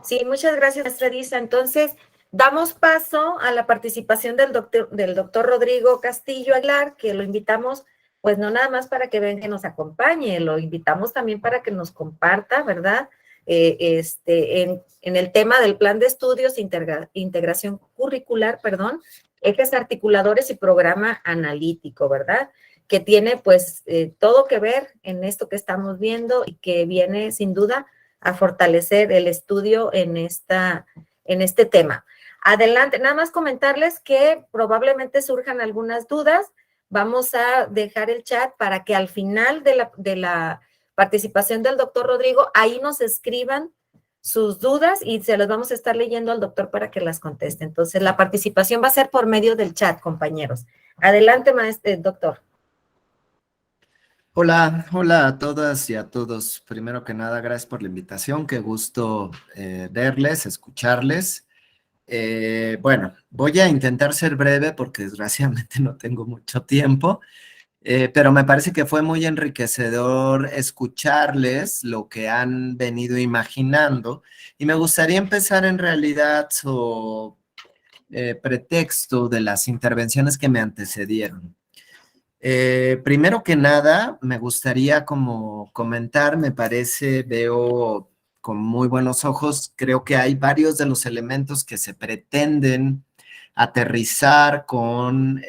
Sí, muchas gracias, maestra Elisa. Entonces, damos paso a la participación del doctor Rodrigo Castillo Aguilar, que lo invitamos, pues no nada más para que venga y nos acompañe, lo invitamos también para que nos comparta, ¿verdad? En el tema del plan de estudios, integración curricular, perdón, ejes articuladores y programa analítico, ¿verdad? Que tiene pues todo que ver en esto que estamos viendo y que viene sin duda a fortalecer el estudio en este tema. Adelante, nada más comentarles que probablemente surjan algunas dudas. Vamos a dejar el chat para que al final de la participación del doctor Rodrigo, ahí nos escriban sus dudas y se las vamos a estar leyendo al doctor para que las conteste. Entonces, la participación va a ser por medio del chat, compañeros. Adelante, doctor. Hola, hola a todas y a todos. Primero que nada, gracias por la invitación. Qué gusto verles, escucharles. Bueno, voy a intentar ser breve porque desgraciadamente no tengo mucho tiempo, pero me parece que fue muy enriquecedor escucharles lo que han venido imaginando y me gustaría empezar en realidad su pretexto de las intervenciones que me antecedieron. Primero que nada, me gustaría como comentar, me parece, veo con muy buenos ojos, creo que hay varios de los elementos que se pretenden aterrizar con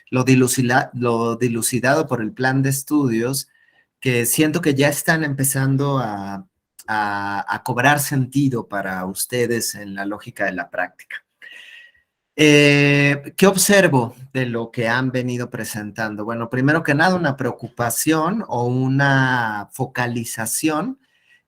lo dilucidado por el plan de estudios, que siento que ya están empezando a cobrar sentido para ustedes en la lógica de la práctica. ¿Qué observo de lo que han venido presentando? Bueno, primero que nada, una preocupación o una focalización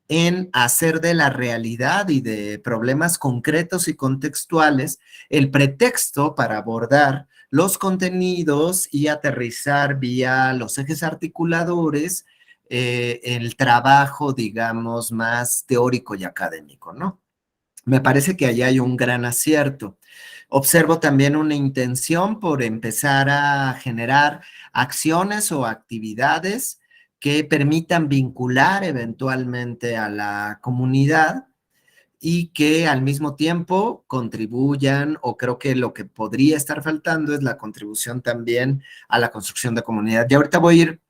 en hacer de la realidad y de problemas concretos y contextuales el pretexto para abordar los contenidos y aterrizar vía los ejes articuladores el trabajo, digamos, más teórico y académico, ¿no? Me parece que allí hay un gran acierto. Observo también una intención por empezar a generar acciones o actividades que permitan vincular eventualmente a la comunidad y que al mismo tiempo contribuyan, o creo que lo que podría estar faltando es la contribución también a la construcción de comunidad. Y ahorita voy a ir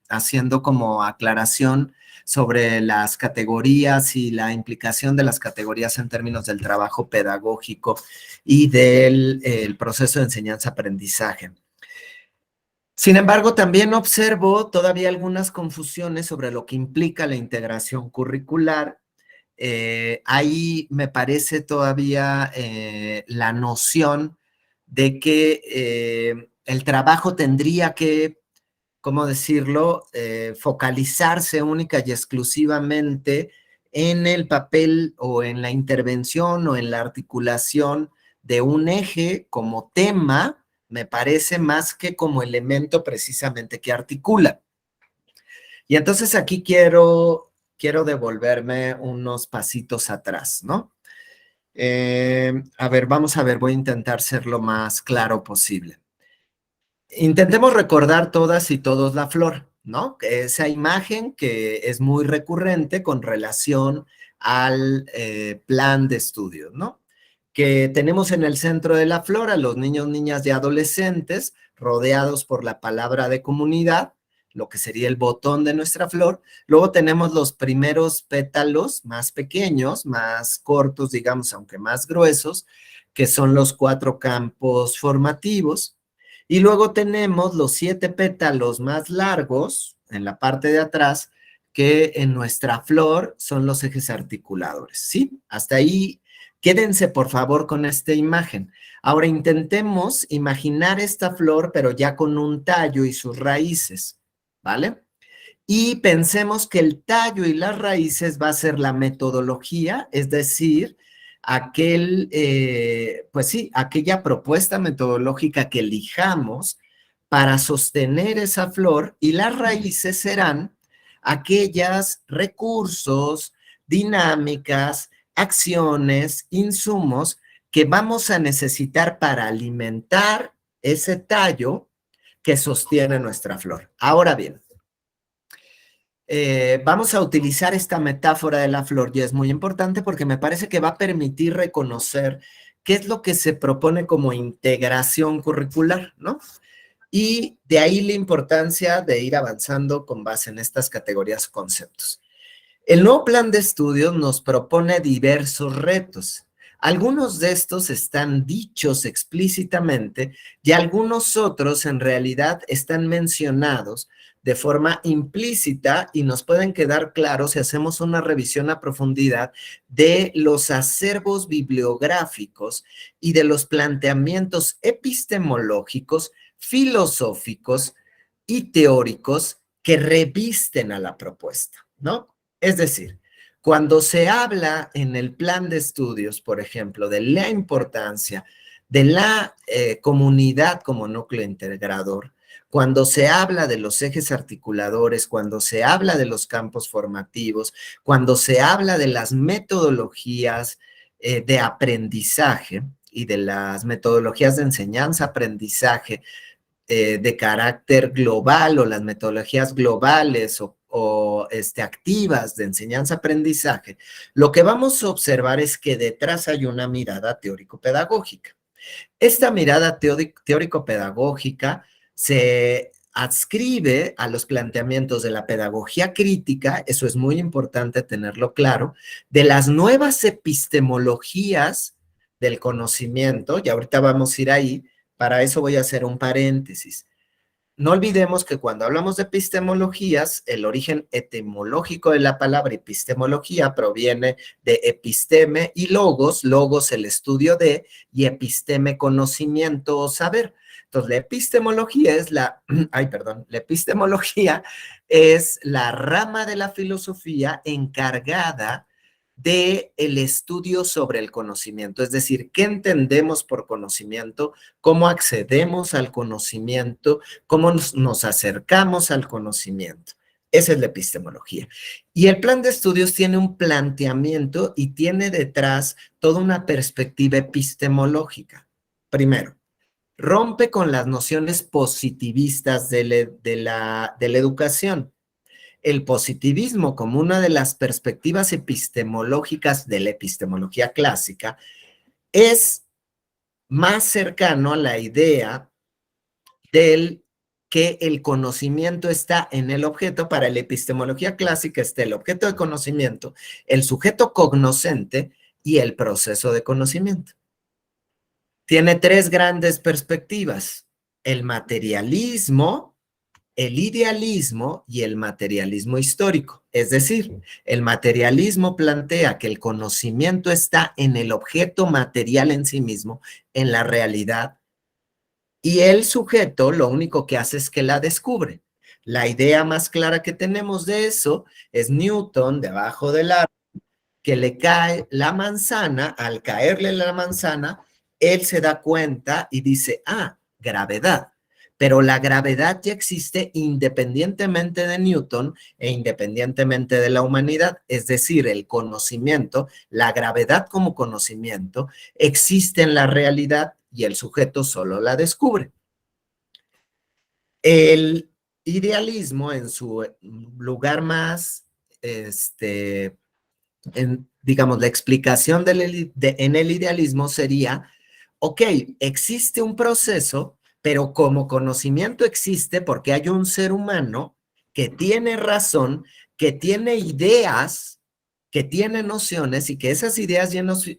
haciendo como aclaración sobre las categorías y la implicación de las categorías en términos del trabajo pedagógico y del proceso de enseñanza-aprendizaje. Sin embargo, también observo todavía algunas confusiones sobre lo que implica la integración curricular. Ahí me parece todavía la noción de que el trabajo tendría que, ¿cómo decirlo?, focalizarse única y exclusivamente en el papel o en la intervención o en la articulación de un eje como tema, me parece más que como elemento precisamente que articula. Y entonces aquí quiero devolverme unos pasitos atrás, ¿no? A ver, vamos a ver, voy a intentar ser lo más claro posible. Intentemos recordar todas y todos la flor, ¿no? Esa imagen que es muy recurrente con relación al plan de estudios, ¿no? Que tenemos en el centro de la flor a los niños, niñas y adolescentes rodeados por la palabra de comunidad, lo que sería el botón de nuestra flor. Luego tenemos los primeros pétalos más pequeños, más cortos, digamos, aunque más gruesos, que son los 4 campos formativos. Y luego tenemos los 7 pétalos más largos en la parte de atrás, que en nuestra flor son los ejes articuladores, ¿sí? Hasta ahí, quédense por favor con esta imagen. Ahora intentemos imaginar esta flor, pero ya con un tallo y sus raíces, ¿vale? Y pensemos que el tallo y las raíces va a ser la metodología, es decir, pues sí, aquella propuesta metodológica que elijamos para sostener esa flor, y las raíces serán aquellos recursos, dinámicas, acciones, insumos que vamos a necesitar para alimentar ese tallo que sostiene nuestra flor. Ahora bien, vamos a utilizar esta metáfora de la flor y es muy importante porque me parece que va a permitir reconocer qué es lo que se propone como integración curricular, ¿no? Y de ahí la importancia de ir avanzando con base en estas categorías o conceptos. El nuevo plan de estudios nos propone diversos retos. Algunos de estos están dichos explícitamente y algunos otros en realidad están mencionados de forma implícita y nos pueden quedar claros si hacemos una revisión a profundidad de los acervos bibliográficos y de los planteamientos epistemológicos, filosóficos y teóricos que revisten a la propuesta, ¿no? Es decir, cuando se habla en el plan de estudios, por ejemplo, de la importancia de la comunidad como núcleo integrador, cuando se habla de los ejes articuladores, cuando se habla de los campos formativos, cuando se habla de las metodologías de aprendizaje y de las metodologías de enseñanza-aprendizaje de carácter global o las metodologías globales o activas de enseñanza-aprendizaje, lo que vamos a observar es que detrás hay una mirada teórico-pedagógica. Esta mirada teórico-pedagógica se adscribe a los planteamientos de la pedagogía crítica, eso es muy importante tenerlo claro, de las nuevas epistemologías del conocimiento, y ahorita vamos a ir ahí, para eso voy a hacer un paréntesis. No olvidemos que cuando hablamos de epistemologías, el origen etimológico de la palabra epistemología proviene de episteme y logos el estudio de, y episteme conocimiento o saber. Entonces, la epistemología es la epistemología es la rama de la filosofía encargada del estudio sobre el conocimiento, es decir, qué entendemos por conocimiento, cómo accedemos al conocimiento, cómo nos acercamos al conocimiento. Esa es la epistemología. Y el plan de estudios tiene un planteamiento y tiene detrás toda una perspectiva epistemológica. Primero, rompe con las nociones positivistas de la educación. El positivismo como una de las perspectivas epistemológicas de la epistemología clásica es más cercano a la idea del que el conocimiento está en el objeto. Para la epistemología clásica está el objeto de conocimiento, el sujeto cognoscente y el proceso de conocimiento. Tiene tres grandes perspectivas: el materialismo, el idealismo y el materialismo histórico. Es decir, el materialismo plantea que el conocimiento está en el objeto material en sí mismo, en la realidad, y el sujeto lo único que hace es que la descubre. La idea más clara que tenemos de eso es Newton, debajo del árbol, que le cae la manzana. Al caerle la manzana, él se da cuenta y dice, gravedad. Pero la gravedad ya existe independientemente de Newton e independientemente de la humanidad, es decir, el conocimiento, la gravedad como conocimiento, existe en la realidad y el sujeto solo la descubre. El idealismo en su lugar más, digamos, la explicación en el idealismo sería, ok, existe un proceso, pero como conocimiento existe porque hay un ser humano que tiene razón, que tiene ideas, que tiene nociones y que esas ideas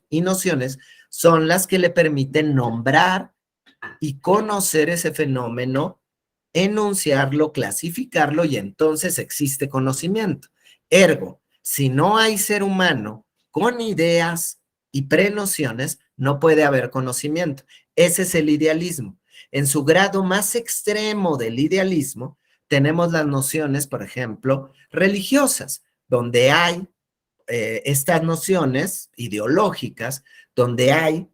y nociones son las que le permiten nombrar y conocer ese fenómeno, enunciarlo, clasificarlo y entonces existe conocimiento. Ergo, si no hay ser humano con ideas y prenociones, no puede haber conocimiento. Ese es el idealismo. En su grado más extremo del idealismo, tenemos las nociones, por ejemplo, religiosas, donde hay estas nociones ideológicas, donde hay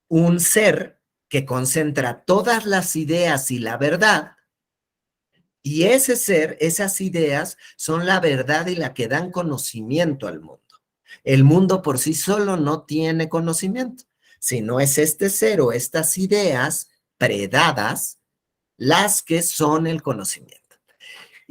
un ser que concentra todas las ideas y la verdad, y ese ser, esas ideas, son la verdad y la que dan conocimiento al mundo. El mundo por sí solo no tiene conocimiento, sino es este ser o estas ideas predadas las que son el conocimiento.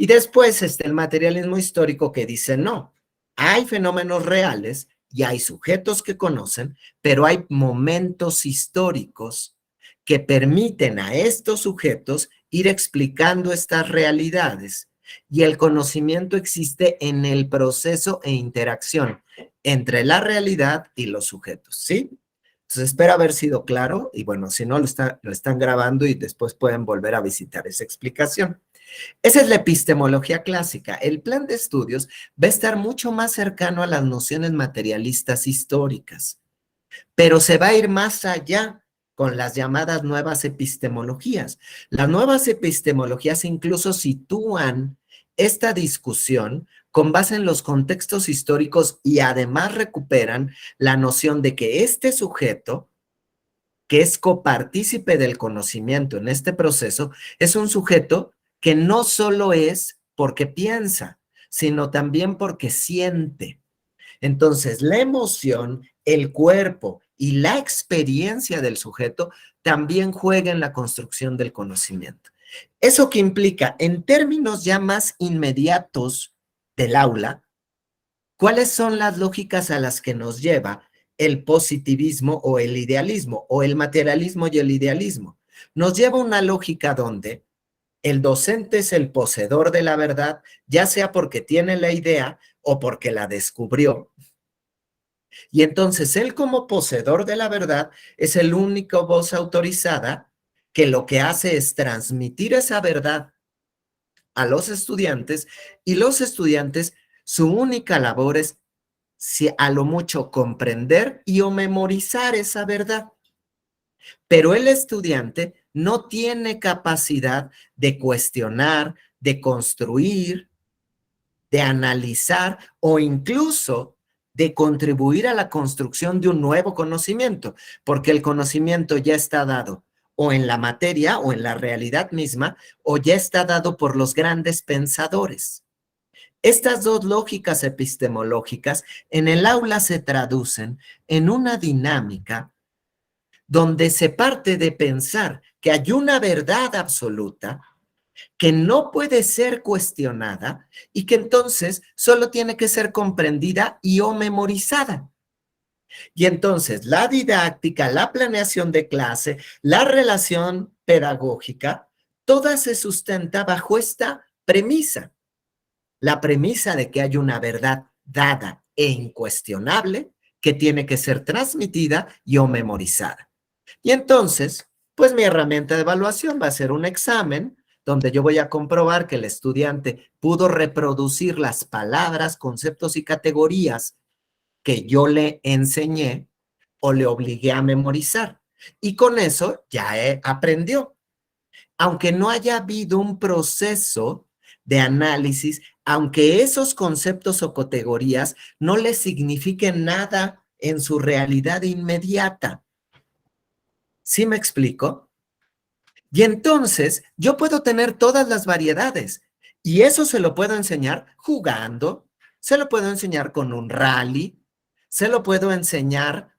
Y después está el materialismo histórico que dice, no, hay fenómenos reales y hay sujetos que conocen, pero hay momentos históricos que permiten a estos sujetos ir explicando estas realidades. Y el conocimiento existe en el proceso e interacción entre la realidad y los sujetos, ¿sí? Entonces, espero haber sido claro y bueno, si no, lo están grabando y después pueden volver a visitar esa explicación. Esa es la epistemología clásica. El plan de estudios va a estar mucho más cercano a las nociones materialistas históricas, pero se va a ir más allá con las llamadas nuevas epistemologías. Las nuevas epistemologías incluso sitúan esta discusión con base en los contextos históricos y además recuperan la noción de que este sujeto, que es copartícipe del conocimiento en este proceso, es un sujeto que no solo es porque piensa, sino también porque siente. Entonces, la emoción, el cuerpo y la experiencia del sujeto también juegan en la construcción del conocimiento. ¿Eso que implica? En términos ya más inmediatos del aula, ¿cuáles son las lógicas a las que nos lleva el positivismo o el idealismo, o el materialismo y el idealismo? Nos lleva una lógica donde el docente es el poseedor de la verdad, ya sea porque tiene la idea o porque la descubrió. Y entonces él, como poseedor de la verdad, es el único voz autorizada que lo que hace es transmitir esa verdad a los estudiantes, y los estudiantes, su única labor es, si a lo mucho, comprender y o memorizar esa verdad. Pero el estudiante no tiene capacidad de cuestionar, de construir, de analizar o incluso de contribuir a la construcción de un nuevo conocimiento, porque el conocimiento ya está dado o en la materia o en la realidad misma, o ya está dado por los grandes pensadores. Estas dos lógicas epistemológicas en el aula se traducen en una dinámica donde se parte de pensar que hay una verdad absoluta que no puede ser cuestionada y que entonces solo tiene que ser comprendida y o memorizada. Y entonces la didáctica, la planeación de clase, la relación pedagógica, toda se sustenta bajo esta premisa. La premisa de que hay una verdad dada e incuestionable que tiene que ser transmitida y o memorizada. Y entonces, pues mi herramienta de evaluación va a ser un examen donde yo voy a comprobar que el estudiante pudo reproducir las palabras, conceptos y categorías que yo le enseñé o le obligué a memorizar. Y con eso ya aprendió. Aunque no haya habido un proceso de análisis, aunque esos conceptos o categorías no le signifiquen nada en su realidad inmediata. ¿Sí me explico? Y entonces yo puedo tener todas las variedades y eso se lo puedo enseñar jugando, se lo puedo enseñar con un rally, se lo puedo enseñar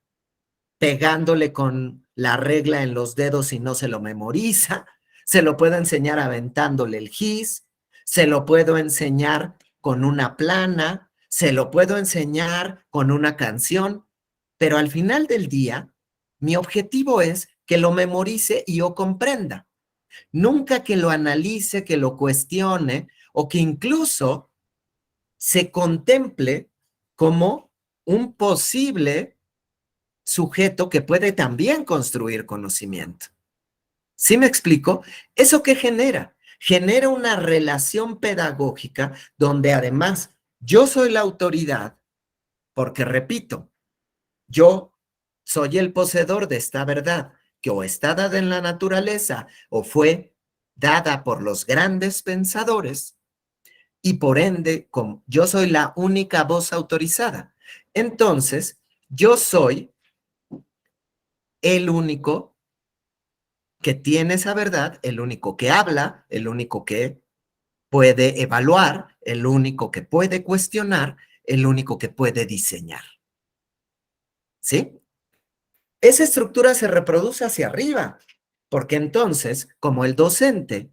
pegándole con la regla en los dedos y no se lo memoriza, se lo puedo enseñar aventándole el gis, se lo puedo enseñar con una plana, se lo puedo enseñar con una canción, pero al final del día, mi objetivo es que lo memorice y yo comprenda. Nunca que lo analice, que lo cuestione o que incluso se contemple como un posible sujeto que puede también construir conocimiento. ¿Sí me explico? ¿Eso qué genera? Genera una relación pedagógica donde además yo soy la autoridad, porque repito, yo soy el poseedor de esta verdad que o está dada en la naturaleza o fue dada por los grandes pensadores, y por ende, como yo soy la única voz autorizada. Entonces, yo soy el único que tiene esa verdad, el único que habla, el único que puede evaluar, el único que puede cuestionar, el único que puede diseñar. ¿Sí? Esa estructura se reproduce hacia arriba, porque entonces, como el docente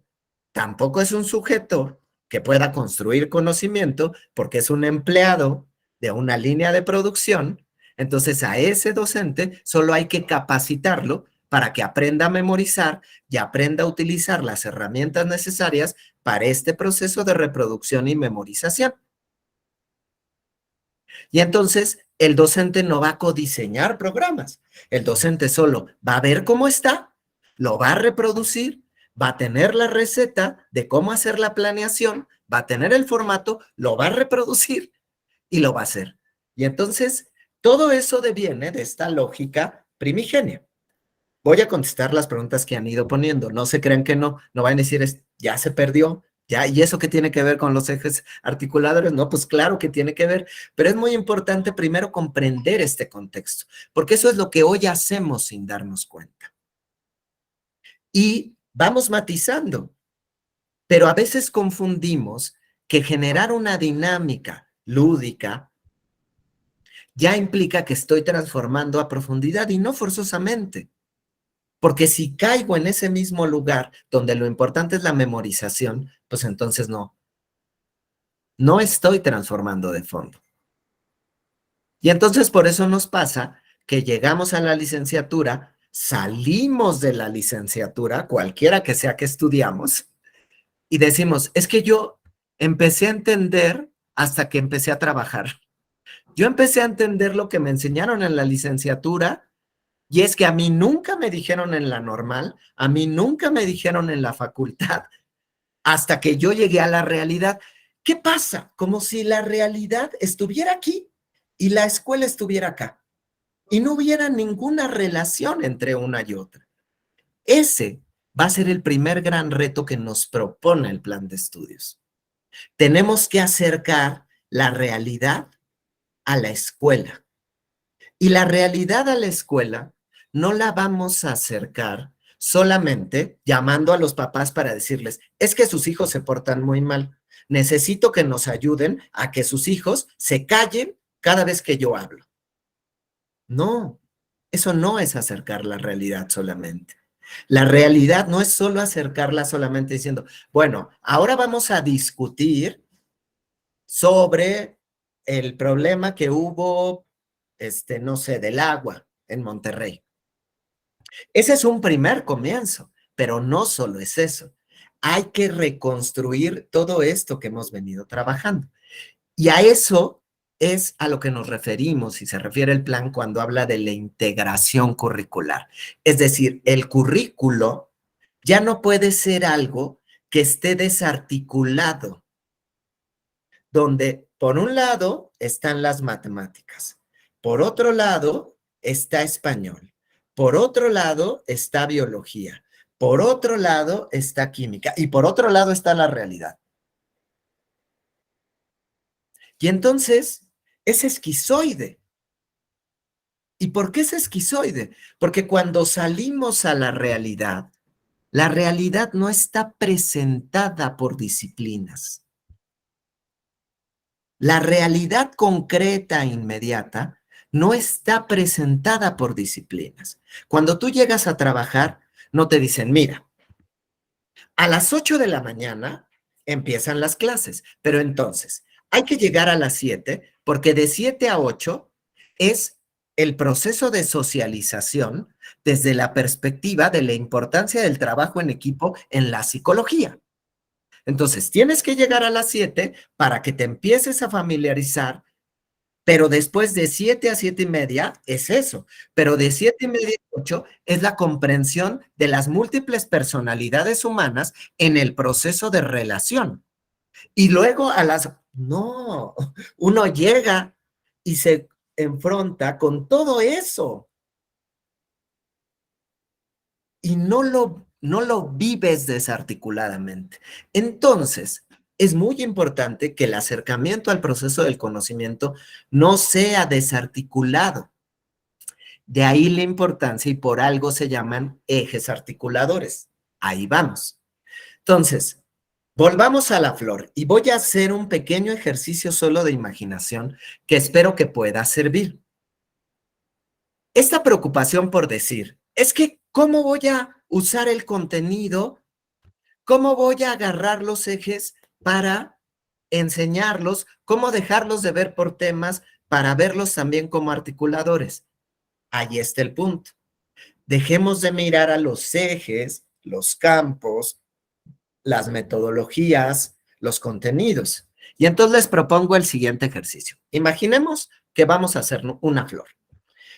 tampoco es un sujeto que pueda construir conocimiento, porque es un empleado de una línea de producción. Entonces a ese docente solo hay que capacitarlo para que aprenda a memorizar y aprenda a utilizar las herramientas necesarias para este proceso de reproducción y memorización. Y entonces el docente no va a codiseñar programas. El docente solo va a ver cómo está, lo va a reproducir, va a tener la receta de cómo hacer la planeación, va a tener el formato, lo va a reproducir y lo va a hacer. Y entonces todo eso deviene de esta lógica primigenia. Voy a contestar las preguntas que han ido poniendo. No se crean que no van a decir, ya se perdió, ya, ¿y eso qué tiene que ver con los ejes articuladores? No, pues claro que tiene que ver, pero es muy importante primero comprender este contexto, porque eso es lo que hoy hacemos sin darnos cuenta. Y vamos matizando, pero a veces confundimos que generar una dinámica lúdica ya implica que estoy transformando a profundidad y no forzosamente. Porque si caigo en ese mismo lugar donde lo importante es la memorización, pues entonces no estoy transformando de fondo. Y entonces por eso nos pasa que llegamos a la licenciatura, salimos de la licenciatura, cualquiera que sea que estudiamos, y decimos, es que yo empecé a entender hasta que empecé a trabajar. Yo empecé a entender lo que me enseñaron en la licenciatura. Y es que a mí nunca me dijeron en la normal, a mí nunca me dijeron en la facultad, hasta que yo llegué a la realidad. ¿Qué pasa? Como si la realidad estuviera aquí y la escuela estuviera acá y no hubiera ninguna relación entre una y otra. Ese va a ser el primer gran reto que nos propone el plan de estudios. Tenemos que acercar la realidad a la escuela. Y la realidad a la escuela no la vamos a acercar solamente llamando a los papás para decirles, es que sus hijos se portan muy mal. Necesito que nos ayuden a que sus hijos se callen cada vez que yo hablo. No, eso no es acercar la realidad solamente. La realidad no es solo acercarla solamente diciendo, bueno, ahora vamos a discutir sobre el problema que hubo, no sé, del agua en Monterrey. Ese es un primer comienzo, pero no solo es eso. Hay que reconstruir todo esto que hemos venido trabajando. Y a eso es a lo que nos referimos y se refiere el plan cuando habla de la integración curricular. Es decir, el currículo ya no puede ser algo que esté desarticulado, donde por un lado están las matemáticas, por otro lado está español, por otro lado está biología, por otro lado está química y por otro lado está la realidad. Y entonces es esquizoide. ¿Y por qué es esquizoide? Porque cuando salimos a la realidad no está presentada por disciplinas. La realidad concreta e inmediata no está presentada por disciplinas. Cuando tú llegas a trabajar, no te dicen, mira, a las 8 de la mañana empiezan las clases, pero entonces hay que llegar a las 7 porque de 7 a 8 es el proceso de socialización desde la perspectiva de la importancia del trabajo en equipo en la psicología. Entonces, tienes que llegar a las 7 para que te empieces a familiarizar, pero después de 7 a 7:30 es eso, pero de 7:30 a 8 es la comprensión de las múltiples personalidades humanas en el proceso de relación. Y luego no, uno llega y se enfrenta con todo eso y no lo vives desarticuladamente. Entonces, es muy importante que el acercamiento al proceso del conocimiento no sea desarticulado. De ahí la importancia y por algo se llaman ejes articuladores. Ahí vamos. Entonces, volvamos a la flor y voy a hacer un pequeño ejercicio solo de imaginación que espero que pueda servir. Esta preocupación por decir, es que, ¿cómo voy a usar el contenido? ¿Cómo voy a agarrar los ejes para enseñarlos cómo dejarlos de ver por temas para verlos también como articuladores. Ahí está el punto. Dejemos de mirar a los ejes, los campos, las metodologías, los contenidos. Y entonces les propongo el siguiente ejercicio. Imaginemos que vamos a hacer una flor.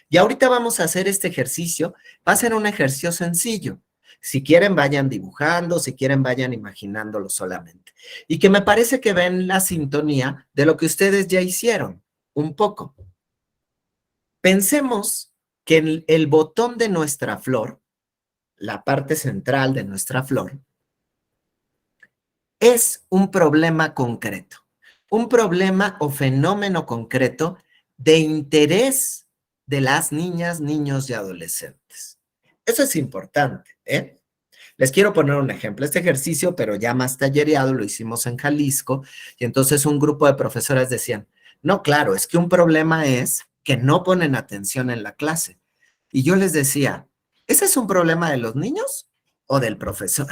Y ahorita vamos a hacer este ejercicio. Va a ser un ejercicio sencillo. Si quieren, vayan dibujando, si quieren, vayan imaginándolo solamente. Y que me parece que ven la sintonía de lo que ustedes ya hicieron, un poco. Pensemos que el botón de nuestra flor, la parte central de nuestra flor, es un problema concreto, un problema o fenómeno concreto de interés de las niñas, niños y adolescentes. Eso es importante, ¿eh? Les quiero poner un ejemplo. Este ejercicio, pero ya más tallereado, lo hicimos en Jalisco, y entonces un grupo de profesoras decían, no, claro, es que un problema es que no ponen atención en la clase. Y yo les decía, ¿ese es un problema de los niños o del profesor?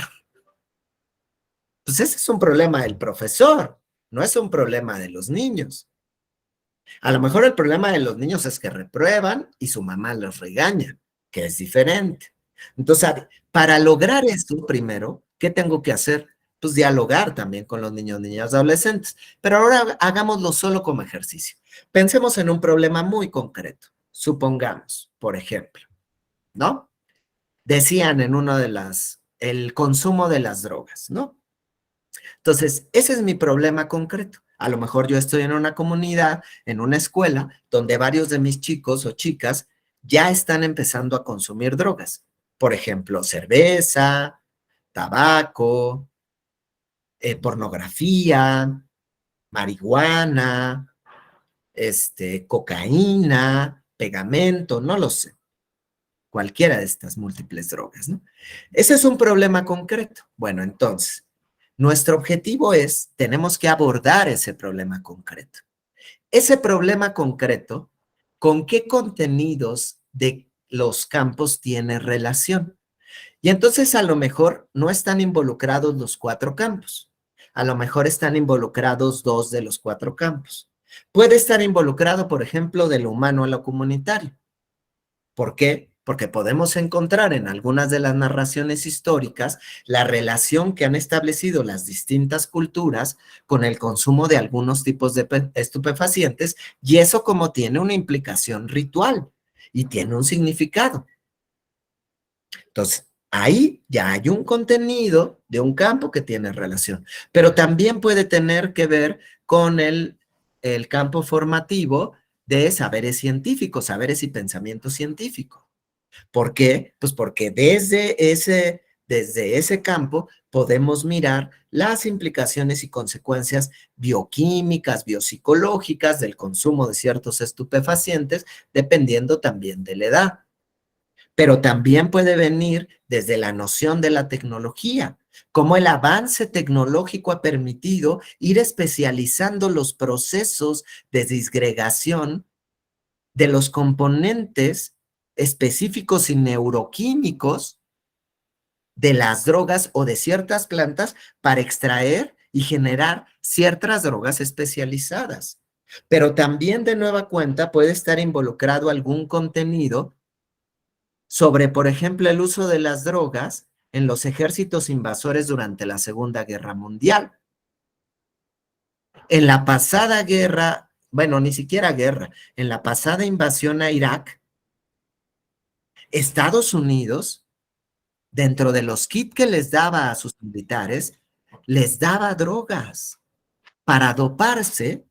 Pues ese es un problema del profesor, no es un problema de los niños. A lo mejor el problema de los niños es que reprueban y su mamá los regaña, que es diferente. Entonces, para lograr esto, primero, ¿qué tengo que hacer? Pues dialogar también con los niños, niñas, adolescentes. Pero ahora hagámoslo solo como ejercicio. Pensemos en un problema muy concreto. Supongamos, por ejemplo, ¿no? Decían en uno de el consumo de las drogas, ¿no? Entonces, ese es mi problema concreto. A lo mejor yo estoy en una comunidad, en una escuela, donde varios de mis chicos o chicas ya están empezando a consumir drogas. Por ejemplo, cerveza, tabaco, pornografía, marihuana, cocaína, pegamento, no lo sé. Cualquiera de estas múltiples drogas, ¿no? Ese es un problema concreto. Bueno, entonces, nuestro objetivo es, tenemos que abordar ese problema concreto. Ese problema concreto, ¿con qué contenidos de los campos tiene relación? Y entonces a lo mejor no están involucrados los 4 campos. A lo mejor están involucrados 2 de los 4 campos. Puede estar involucrado, por ejemplo, de lo humano a lo comunitario. ¿Por qué? Porque podemos encontrar en algunas de las narraciones históricas la relación que han establecido las distintas culturas con el consumo de algunos tipos de estupefacientes, y eso como tiene una implicación ritual y tiene un significado. Entonces, ahí ya hay un contenido de un campo que tiene relación, pero también puede tener que ver con el campo formativo de saberes científicos, saberes y pensamiento científico. ¿Por qué? Pues porque desde ese campo podemos mirar las implicaciones y consecuencias bioquímicas, biopsicológicas del consumo de ciertos estupefacientes, dependiendo también de la edad. Pero también puede venir desde la noción de la tecnología, cómo el avance tecnológico ha permitido ir especializando los procesos de disgregación de los componentes específicos y neuroquímicos de las drogas o de ciertas plantas para extraer y generar ciertas drogas especializadas. Pero también de nueva cuenta puede estar involucrado algún contenido sobre, por ejemplo, el uso de las drogas en los ejércitos invasores durante la Segunda Guerra Mundial. En la pasada guerra, bueno, ni siquiera guerra, en la pasada invasión a Irak, Estados Unidos, dentro de los kits que les daba a sus militares, les daba drogas para doparse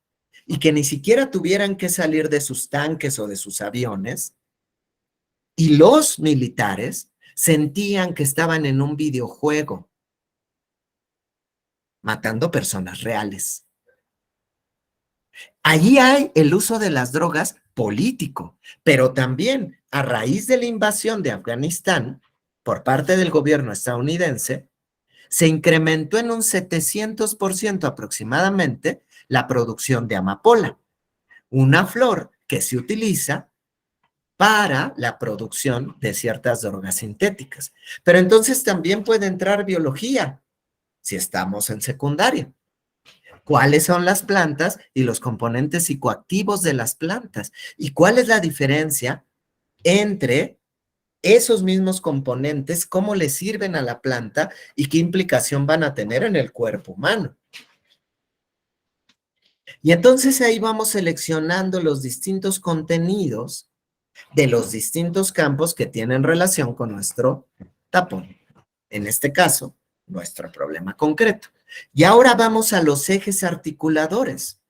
y que ni siquiera tuvieran que salir de sus tanques o de sus aviones. Y los militares sentían que estaban en un videojuego, matando personas reales. Allí hay el uso de las drogas político, pero también a raíz de la invasión de Afganistán por parte del gobierno estadounidense, se incrementó en un 700% aproximadamente la producción de amapola, una flor que se utiliza para la producción de ciertas drogas sintéticas. Pero entonces también puede entrar biología, si estamos en secundaria. cuáles son las plantas y los componentes psicoactivos de las plantas y cuál es la diferencia entre esos mismos componentes, cómo le sirven a la planta y qué implicación van a tener en el cuerpo humano. Y entonces ahí vamos seleccionando los distintos contenidos de los distintos campos que tienen relación con nuestro tapón. En este caso, nuestro problema concreto. Y ahora vamos a los ejes articuladores.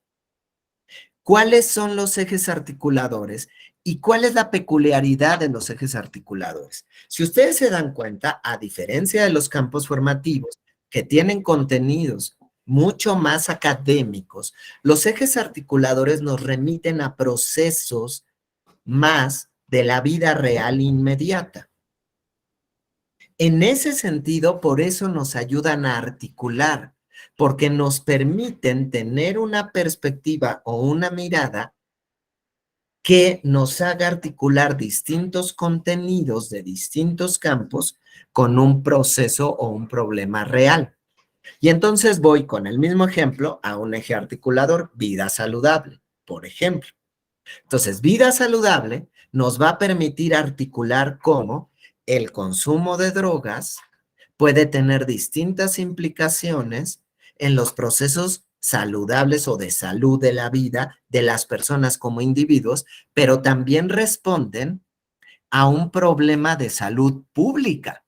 ¿Cuáles son los ejes articuladores? ¿Y cuál es la peculiaridad de los ejes articuladores? Si ustedes se dan cuenta, a diferencia de los campos formativos, que tienen contenidos mucho más académicos, los ejes articuladores nos remiten a procesos más de la vida real inmediata. En ese sentido, por eso nos ayudan a articular, porque nos permiten tener una perspectiva o una mirada que nos haga articular distintos contenidos de distintos campos con un proceso o un problema real. Y entonces voy con el mismo ejemplo a un eje articulador, vida saludable, por ejemplo. Entonces, vida saludable nos va a permitir articular cómo el consumo de drogas puede tener distintas implicaciones en los procesos saludables o de salud de la vida de las personas como individuos, pero también responden a un problema de salud pública.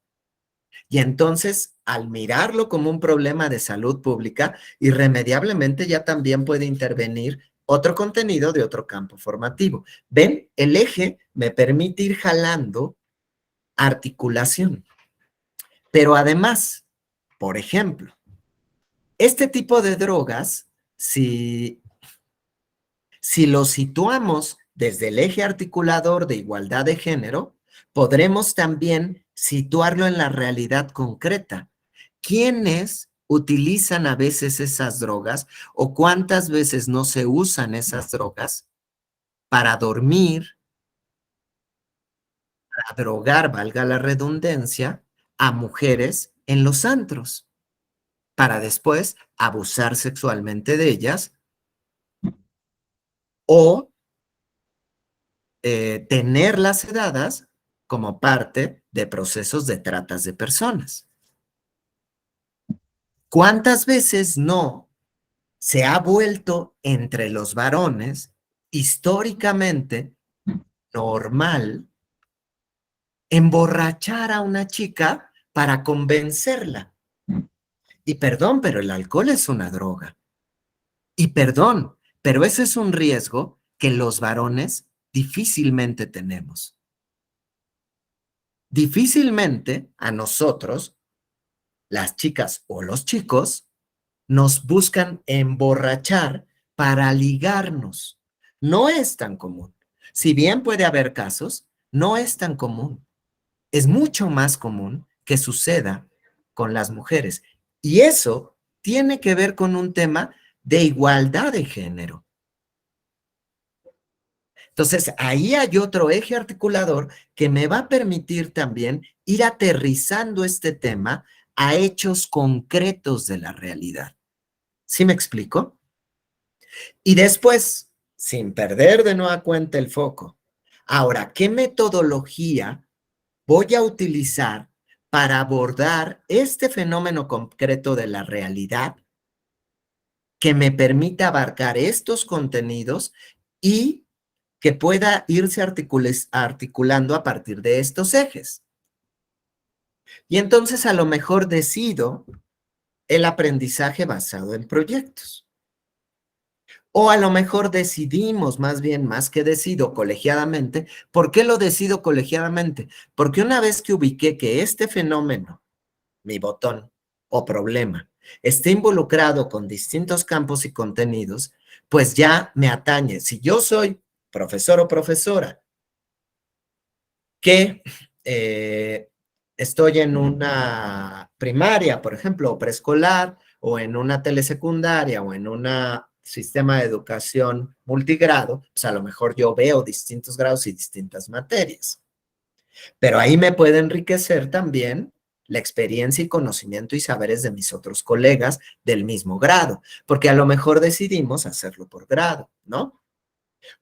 Y entonces, al mirarlo como un problema de salud pública, irremediablemente ya también puede intervenir otro contenido de otro campo formativo. ¿Ven? El eje me permite ir jalando articulación. Pero además, por ejemplo, este tipo de drogas, si lo situamos desde el eje articulador de igualdad de género, podremos también situarlo en la realidad concreta. ¿Quiénes utilizan a veces esas drogas o cuántas veces no se usan esas drogas para dormir, para drogar, valga la redundancia, a mujeres en los antros, para después abusar sexualmente de ellas o tenerlas sedadas como parte de procesos de tratas de personas? ¿Cuántas veces no se ha vuelto entre los varones históricamente normal emborrachar a una chica para convencerla? Y perdón, pero el alcohol es una droga. Y perdón, pero ese es un riesgo que los varones difícilmente tenemos. Difícilmente a nosotros, las chicas o los chicos, nos buscan emborrachar para ligarnos. No es tan común. Si bien puede haber casos, no es tan común. Es mucho más común que suceda con las mujeres. Y eso tiene que ver con un tema de igualdad de género. Entonces, ahí hay otro eje articulador que me va a permitir también ir aterrizando este tema a hechos concretos de la realidad. ¿Sí me explico? Y después, sin perder de nueva cuenta el foco, ahora, ¿qué metodología voy a utilizar para abordar este fenómeno concreto de la realidad que me permita abarcar estos contenidos y que pueda irse articulando a partir de estos ejes? Y entonces a lo mejor decido el aprendizaje basado en proyectos. O a lo mejor decidimos, más que decido colegiadamente. ¿Por qué lo decido colegiadamente? Porque una vez que ubiqué que este fenómeno, mi botón o problema, esté involucrado con distintos campos y contenidos, pues ya me atañe. Si yo soy profesor o profesora que estoy en una primaria, por ejemplo, o preescolar, o en una telesecundaria, o en un sistema de educación multigrado, pues a lo mejor yo veo distintos grados y distintas materias. Pero ahí me puede enriquecer también la experiencia y conocimiento y saberes de mis otros colegas del mismo grado, porque a lo mejor decidimos hacerlo por grado, ¿no?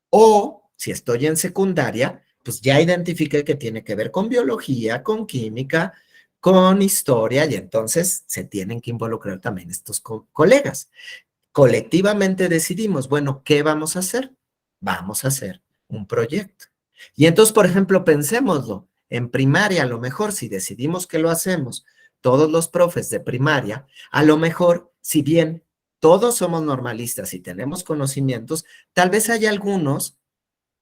O si estoy en secundaria, pues ya identifiqué que tiene que ver con biología, con química, con historia, y entonces se tienen que involucrar también estos colegas. Colectivamente decidimos, bueno, ¿qué vamos a hacer? Vamos a hacer un proyecto. Y entonces, por ejemplo, pensémoslo, en primaria, a lo mejor si decidimos que lo hacemos, todos los profes de primaria, a lo mejor, si bien todos somos normalistas y tenemos conocimientos, tal vez haya algunos,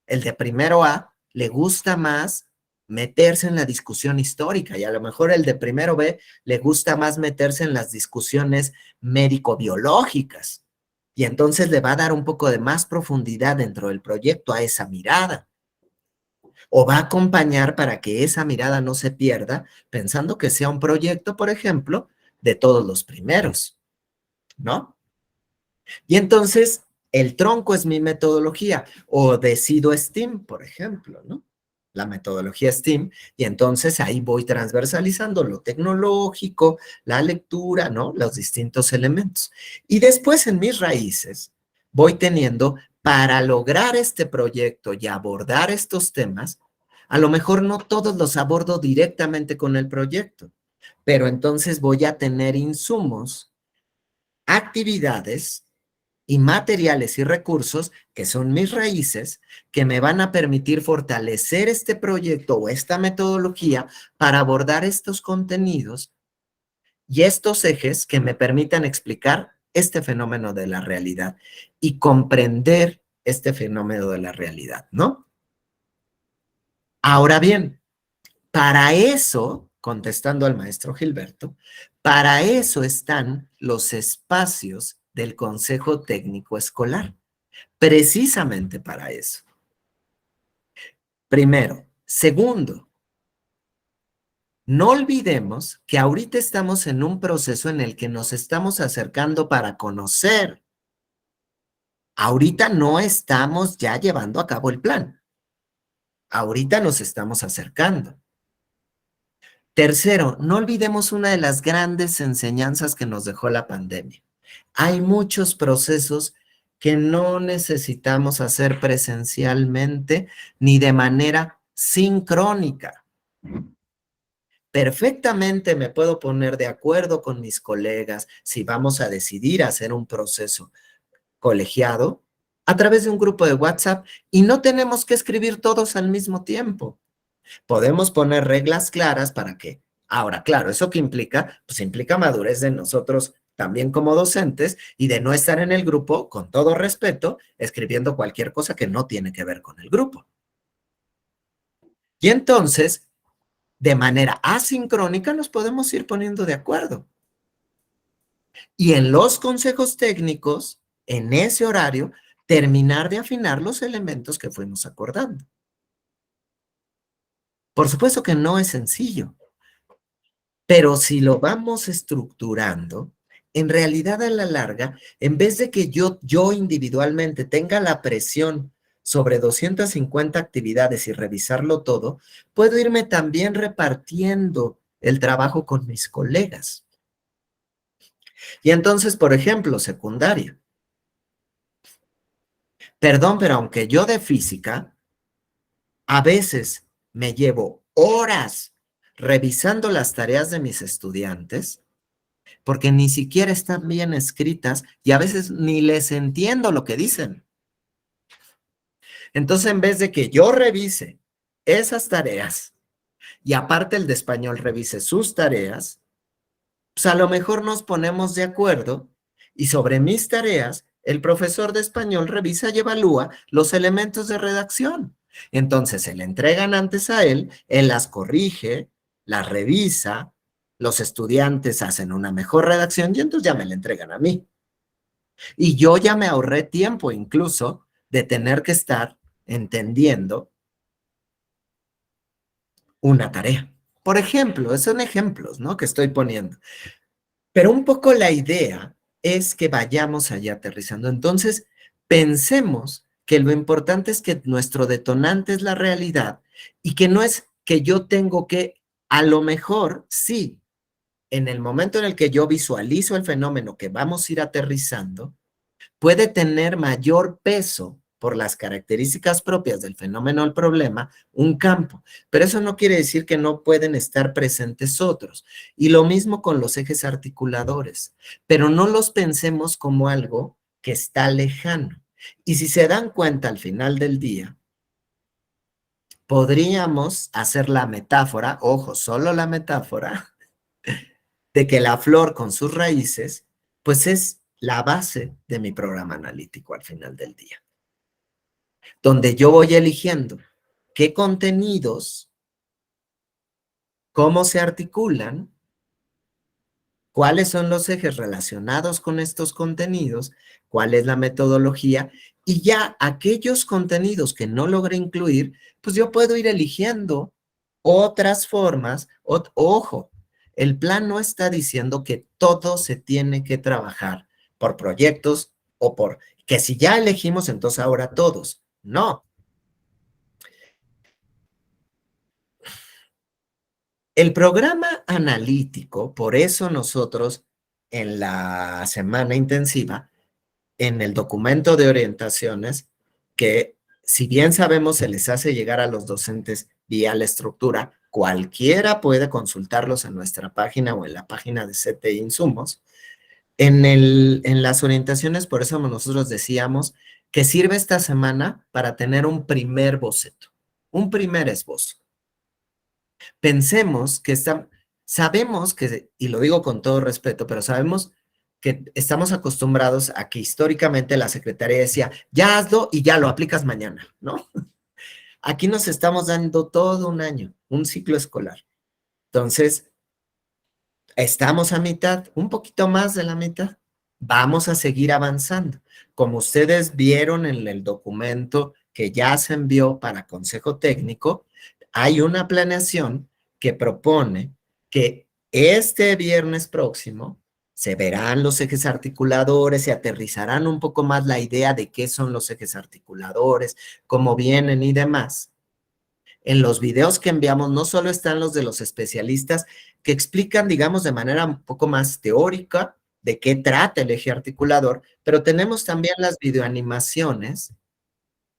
el de primero A, le gusta más meterse en la discusión histórica y a lo mejor el de primero B le gusta más meterse en las discusiones médico-biológicas. Y entonces le va a dar un poco de más profundidad dentro del proyecto a esa mirada. O va a acompañar para que esa mirada no se pierda, pensando que sea un proyecto, por ejemplo, de todos los primeros, ¿no? Y entonces el tronco es mi metodología, o decido STEAM, por ejemplo, ¿no? La metodología STEAM, y entonces ahí voy transversalizando lo tecnológico, la lectura, ¿no? Los distintos elementos. Y después en mis raíces voy teniendo, para lograr este proyecto y abordar estos temas, a lo mejor no todos los abordo directamente con el proyecto, pero entonces voy a tener insumos, actividades y materiales y recursos que son mis raíces, que me van a permitir fortalecer este proyecto o esta metodología para abordar estos contenidos y estos ejes que me permitan explicar este fenómeno de la realidad y comprender este fenómeno de la realidad, ¿no? Ahora bien, para eso, contestando al maestro Gilberto, para eso están los espacios del Consejo Técnico Escolar. Precisamente para eso. Primero. Segundo, no olvidemos que ahorita estamos en un proceso en el que nos estamos acercando para conocer. Ahorita no estamos ya llevando a cabo el plan. Ahorita nos estamos acercando. Tercero, no olvidemos una de las grandes enseñanzas que nos dejó la pandemia. Hay muchos procesos que no necesitamos hacer presencialmente ni de manera sincrónica. Perfectamente me puedo poner de acuerdo con mis colegas si vamos a decidir hacer un proceso colegiado a través de un grupo de WhatsApp y no tenemos que escribir todos al mismo tiempo. Podemos poner reglas claras para que, ahora, claro, ¿eso qué implica? Pues implica madurez de nosotros también como docentes y de no estar en el grupo, con todo respeto, escribiendo cualquier cosa que no tiene que ver con el grupo. Y entonces, de manera asincrónica, nos podemos ir poniendo de acuerdo. Y en los consejos técnicos, en ese horario, terminar de afinar los elementos que fuimos acordando. Por supuesto que no es sencillo. Pero si lo vamos estructurando, en realidad a la larga, en vez de que yo individualmente tenga la presión sobre 250 actividades y revisarlo todo, puedo irme también repartiendo el trabajo con mis colegas. Y entonces, por ejemplo, secundaria. Perdón, pero aunque yo de física, a veces me llevo horas revisando las tareas de mis estudiantes, porque ni siquiera están bien escritas y a veces ni les entiendo lo que dicen. Entonces, en vez de que yo revise esas tareas y aparte el de español revise sus tareas, pues a lo mejor nos ponemos de acuerdo y sobre mis tareas, el profesor de español revisa y evalúa los elementos de redacción. Entonces, se le entregan antes a él las corrige, las revisa, los estudiantes hacen una mejor redacción y entonces ya me la entregan a mí. Y yo ya me ahorré tiempo incluso de tener que estar entendiendo una tarea. Por ejemplo, son ejemplos, ¿no? Que estoy poniendo. Pero un poco la idea es que vayamos allá aterrizando. Entonces, pensemos que lo importante es que nuestro detonante es la realidad y que no es que yo tengo que, a lo mejor, sí, en el momento en el que yo visualizo el fenómeno que vamos a ir aterrizando, puede tener mayor peso por las características propias del fenómeno o el problema, un campo. Pero eso no quiere decir que no pueden estar presentes otros. Y lo mismo con los ejes articuladores. Pero no los pensemos como algo que está lejano. Y si se dan cuenta al final del día, podríamos hacer la metáfora, ojo, solo la metáfora, de que la flor con sus raíces, pues es la base de mi programa analítico al final del día, donde yo voy eligiendo qué contenidos, cómo se articulan, cuáles son los ejes relacionados con estos contenidos, cuál es la metodología, y ya aquellos contenidos que no logré incluir, pues yo puedo ir eligiendo otras formas. Ojo, el plan no está diciendo que todo se tiene que trabajar por proyectos o por que si ya elegimos, entonces ahora todos. No. El programa analítico, por eso nosotros en la semana intensiva, en el documento de orientaciones, que si bien sabemos se les hace llegar a los docentes vía la estructura, cualquiera puede consultarlos en nuestra página o en la página de CTI Insumos. En las orientaciones, por eso nosotros decíamos que sirve esta semana para tener un primer boceto, un primer esbozo. Pensemos que sabemos que, y lo digo con todo respeto, pero sabemos que estamos acostumbrados a que históricamente la Secretaría decía, ya hazlo y ya lo aplicas mañana, ¿no? Aquí nos estamos dando todo un año, un ciclo escolar. Entonces, estamos a mitad, un poquito más de la mitad. Vamos a seguir avanzando. Como ustedes vieron en el documento que ya se envió para Consejo Técnico, hay una planeación que propone que este viernes próximo se verán los ejes articuladores y aterrizarán un poco más la idea de qué son los ejes articuladores, cómo vienen y demás. En los videos que enviamos no solo están los de los especialistas que explican, digamos, de manera un poco más teórica de qué trata el eje articulador, pero tenemos también las videoanimaciones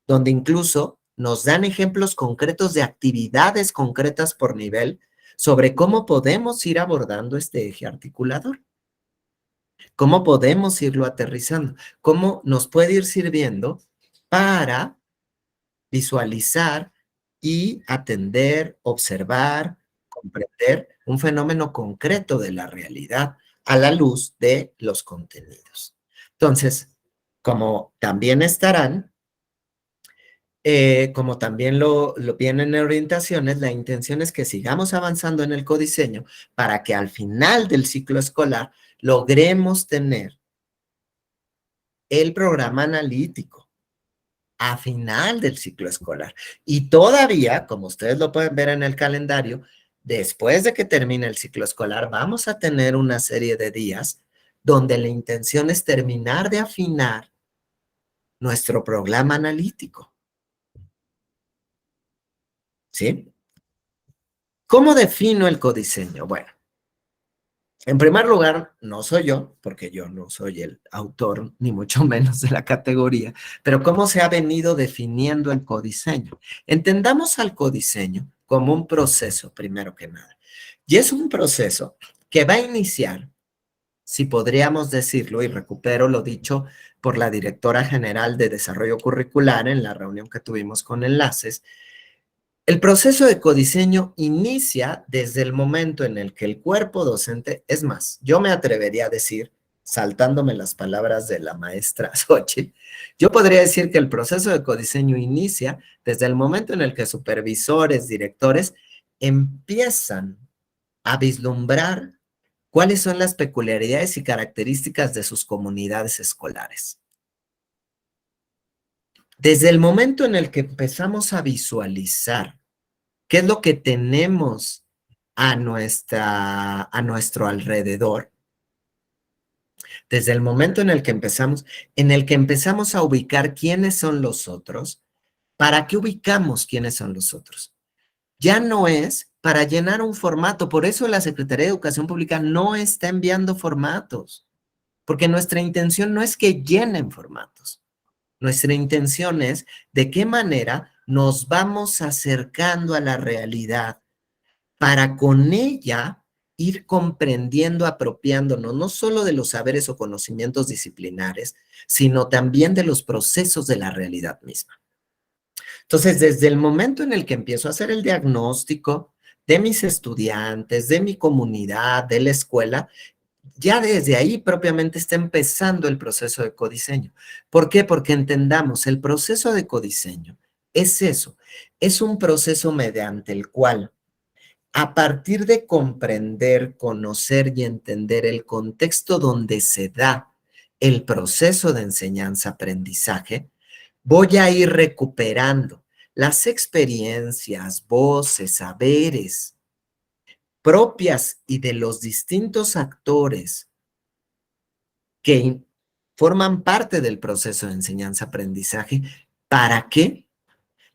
donde incluso nos dan ejemplos concretos de actividades concretas por nivel sobre cómo podemos ir abordando este eje articulador, cómo podemos irlo aterrizando, cómo nos puede ir sirviendo para visualizar y atender, observar, comprender un fenómeno concreto de la realidad a la luz de los contenidos. Entonces, como también estarán, como también lo vienen en orientaciones, la intención es que sigamos avanzando en el codiseño para que al final del ciclo escolar logremos tener el programa analítico a final del ciclo escolar. Y todavía, como ustedes lo pueden ver en el calendario, después de que termine el ciclo escolar, vamos a tener una serie de días donde la intención es terminar de afinar nuestro programa analítico. ¿Sí? ¿Cómo defino el codiseño? Bueno, en primer lugar, no soy yo, porque yo no soy el autor, ni mucho menos de la categoría, pero ¿cómo se ha venido definiendo el codiseño? Entendamos al codiseño como un proceso, primero que nada. Y es un proceso que va a iniciar, si podríamos decirlo, y recupero lo dicho por la directora general de Desarrollo Curricular en la reunión que tuvimos con Enlaces. El proceso de codiseño inicia desde el momento en el que el cuerpo docente, es más, yo me atrevería a decir, saltándome las palabras de la maestra Xochitl, yo podría decir que el proceso de codiseño inicia desde el momento en el que supervisores, directores empiezan a vislumbrar cuáles son las peculiaridades y características de sus comunidades escolares. Desde el momento en el que empezamos a visualizar qué es lo que tenemos a nuestro alrededor, desde el momento en el que empezamos a ubicar quiénes son los otros, ¿para qué ubicamos quiénes son los otros? Ya no es para llenar un formato. Por eso la Secretaría de Educación Pública no está enviando formatos, porque nuestra intención no es que llenen formatos. Nuestra intención es de qué manera nos vamos acercando a la realidad para con ella ir comprendiendo, apropiándonos, no solo de los saberes o conocimientos disciplinares, sino también de los procesos de la realidad misma. Entonces, desde el momento en el que empiezo a hacer el diagnóstico de mis estudiantes, de mi comunidad, de la escuela, ya desde ahí propiamente está empezando el proceso de codiseño. ¿Por qué? Porque entendamos, el proceso de codiseño es eso, es un proceso mediante el cual, a partir de comprender, conocer y entender el contexto donde se da el proceso de enseñanza-aprendizaje, voy a ir recuperando las experiencias, voces, saberes propias y de los distintos actores que forman parte del proceso de enseñanza-aprendizaje. ¿Para qué?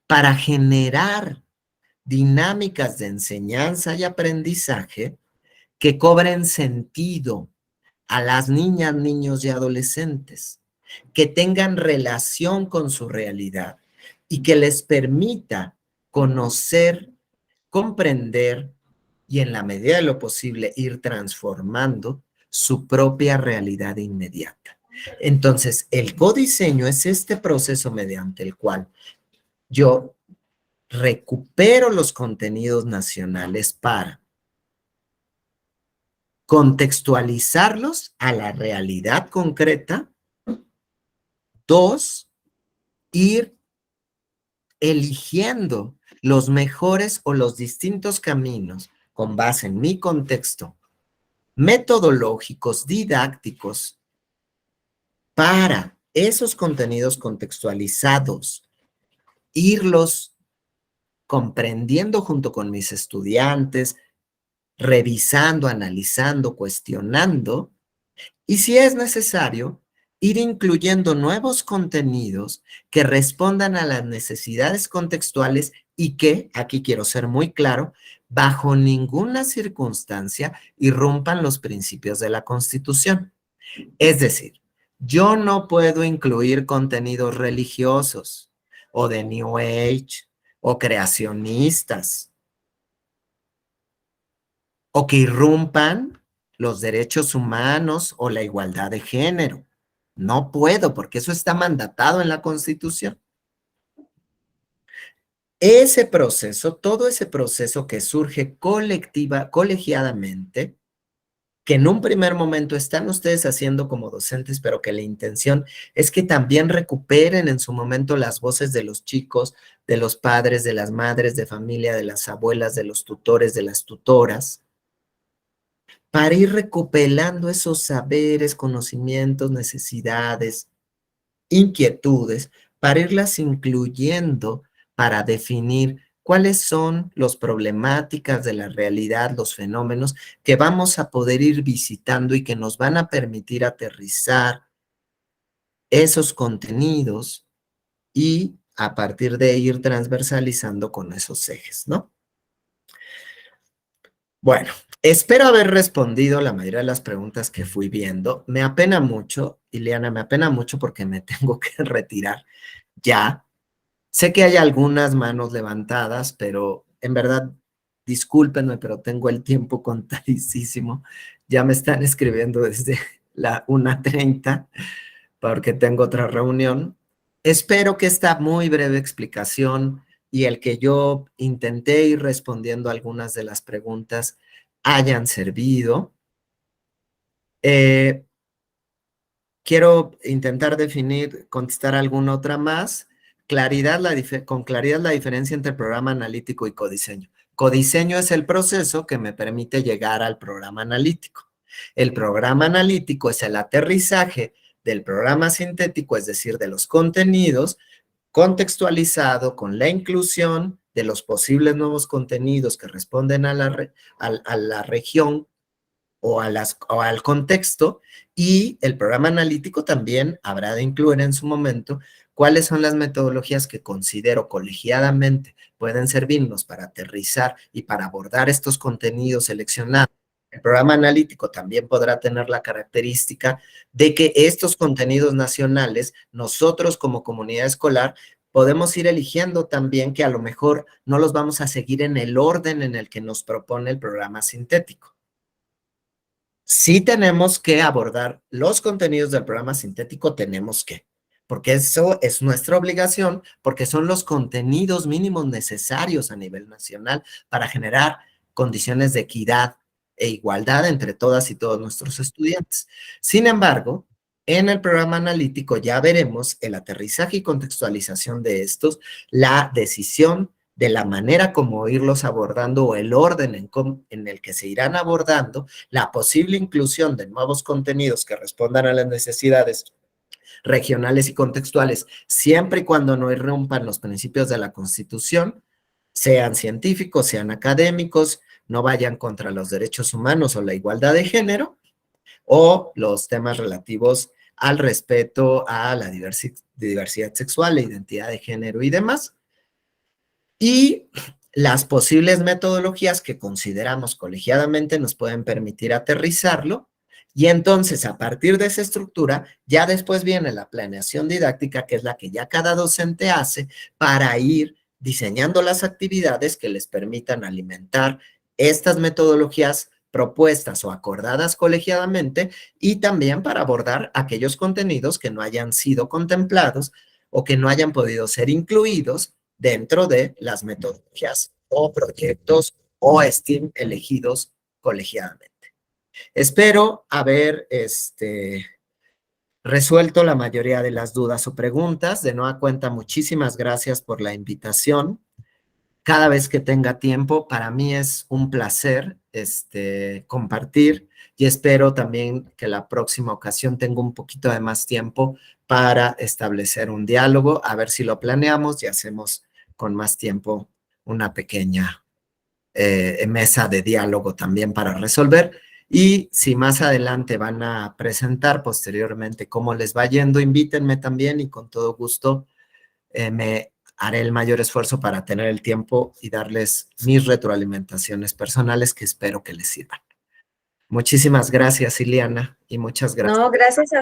Para generar dinámicas de enseñanza y aprendizaje que cobren sentido a las niñas, niños y adolescentes, que tengan relación con su realidad y que les permita conocer, comprender y en la medida de lo posible ir transformando su propia realidad inmediata. Entonces, el codiseño es este proceso mediante el cual yo recupero los contenidos nacionales para contextualizarlos a la realidad concreta. Dos, ir eligiendo los mejores o los distintos caminos con base en mi contexto, metodológicos, didácticos, para esos contenidos contextualizados, irlos comprendiendo junto con mis estudiantes, revisando, analizando, cuestionando, y si es necesario, ir incluyendo nuevos contenidos que respondan a las necesidades contextuales y que, aquí quiero ser muy claro, bajo ninguna circunstancia irrumpan los principios de la Constitución. Es decir, yo no puedo incluir contenidos religiosos o de New Age o creacionistas o que irrumpan los derechos humanos o la igualdad de género. No puedo, porque eso está mandatado en la Constitución. Ese proceso, todo ese proceso que surge colegiadamente, que en un primer momento están ustedes haciendo como docentes, pero que la intención es que también recuperen en su momento las voces de los chicos, de los padres, de las madres de familia, de las abuelas, de los tutores, de las tutoras, para ir recopilando esos saberes, conocimientos, necesidades, inquietudes, para irlas incluyendo, para definir cuáles son las problemáticas de la realidad, los fenómenos que vamos a poder ir visitando y que nos van a permitir aterrizar esos contenidos y a partir de ir transversalizando con esos ejes, ¿no? Bueno, espero haber respondido la mayoría de las preguntas que fui viendo. Me apena mucho, Ileana, me apena mucho porque me tengo que retirar ya. Sé que hay algunas manos levantadas, pero en verdad, discúlpenme, pero tengo el tiempo contadísimo. Ya me están escribiendo desde la 1:30 porque tengo otra reunión. Espero que esta muy breve explicación y el que yo intenté ir respondiendo algunas de las preguntas hayan servido. Quiero intentar contestar alguna otra más. Con claridad la diferencia entre programa analítico y codiseño. Codiseño es el proceso que me permite llegar al programa analítico. El programa analítico es el aterrizaje del programa sintético, es decir, de los contenidos, contextualizado con la inclusión de los posibles nuevos contenidos que responden a la región o al contexto, y el programa analítico también habrá de incluir en su momento cuáles son las metodologías que considero colegiadamente pueden servirnos para aterrizar y para abordar estos contenidos seleccionados. El programa analítico también podrá tener la característica de que estos contenidos nacionales, nosotros como comunidad escolar, podemos ir eligiendo también que a lo mejor no los vamos a seguir en el orden en el que nos propone el programa sintético. Sí tenemos que abordar los contenidos del programa sintético, porque eso es nuestra obligación, porque son los contenidos mínimos necesarios a nivel nacional para generar condiciones de equidad e igualdad entre todas y todos nuestros estudiantes. Sin embargo, en el programa analítico ya veremos el aterrizaje y contextualización de estos, la decisión de la manera como irlos abordando o el orden en el que se irán abordando, la posible inclusión de nuevos contenidos que respondan a las necesidades regionales y contextuales, siempre y cuando no irrumpan los principios de la Constitución, sean científicos, sean académicos, no vayan contra los derechos humanos o la igualdad de género, o los temas relativos al respeto a la diversidad sexual, la identidad de género y demás. Y las posibles metodologías que consideramos colegiadamente nos pueden permitir aterrizarlo. Y entonces, a partir de esa estructura, ya después viene la planeación didáctica, que es la que ya cada docente hace para ir diseñando las actividades que les permitan alimentar estas metodologías propuestas o acordadas colegiadamente y también para abordar aquellos contenidos que no hayan sido contemplados o que no hayan podido ser incluidos dentro de las metodologías o proyectos o STEAM elegidos colegiadamente. Espero haber resuelto la mayoría de las dudas o preguntas. De nueva cuenta, muchísimas gracias por la invitación. Cada vez que tenga tiempo, para mí es un placer compartir y espero también que la próxima ocasión tenga un poquito de más tiempo para establecer un diálogo, a ver si lo planeamos y hacemos con más tiempo una pequeña mesa de diálogo también para resolver. Y si más adelante van a presentar posteriormente cómo les va yendo, invítenme también y con todo gusto me haré el mayor esfuerzo para tener el tiempo y darles mis retroalimentaciones personales que espero que les sirvan. Muchísimas gracias, Ileana, y muchas gracias. No, gracias a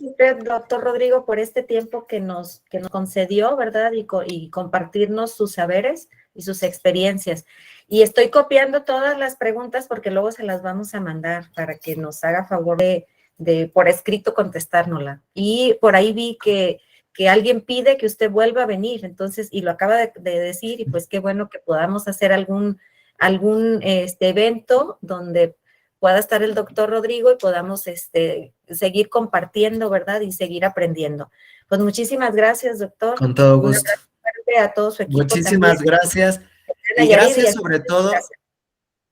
usted, doctor Rodrigo, por este tiempo que nos concedió, ¿verdad? Y compartirnos sus saberes y sus experiencias. Y estoy copiando todas las preguntas porque luego se las vamos a mandar para que nos haga favor de por escrito contestárnosla. Y por ahí vi que alguien pide que usted vuelva a venir, entonces, y lo acaba de decir, y pues qué bueno que podamos hacer algún evento donde pueda estar el doctor Rodrigo y podamos seguir compartiendo, ¿verdad? Y seguir aprendiendo. Pues muchísimas gracias, doctor. Con todo gusto. A todo su equipo. Muchísimas también. Gracias. Y gracias sobre todo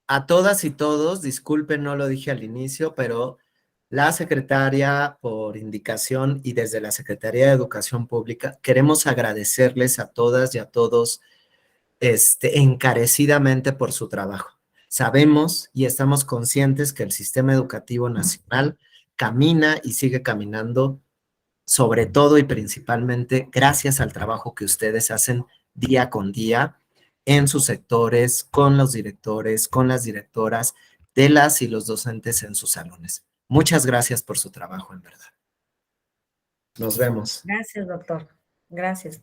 a todas y todos. Disculpen, no lo dije al inicio, pero la secretaria, por indicación y desde la Secretaría de Educación Pública, queremos agradecerles a todas y a todos encarecidamente por su trabajo. Sabemos y estamos conscientes que el sistema educativo nacional camina y sigue caminando, sobre todo y principalmente gracias al trabajo que ustedes hacen día con día en sus sectores, con los directores, con las directoras de las y los docentes en sus salones. Muchas gracias por su trabajo, en verdad. Nos vemos. Gracias, doctor. Gracias.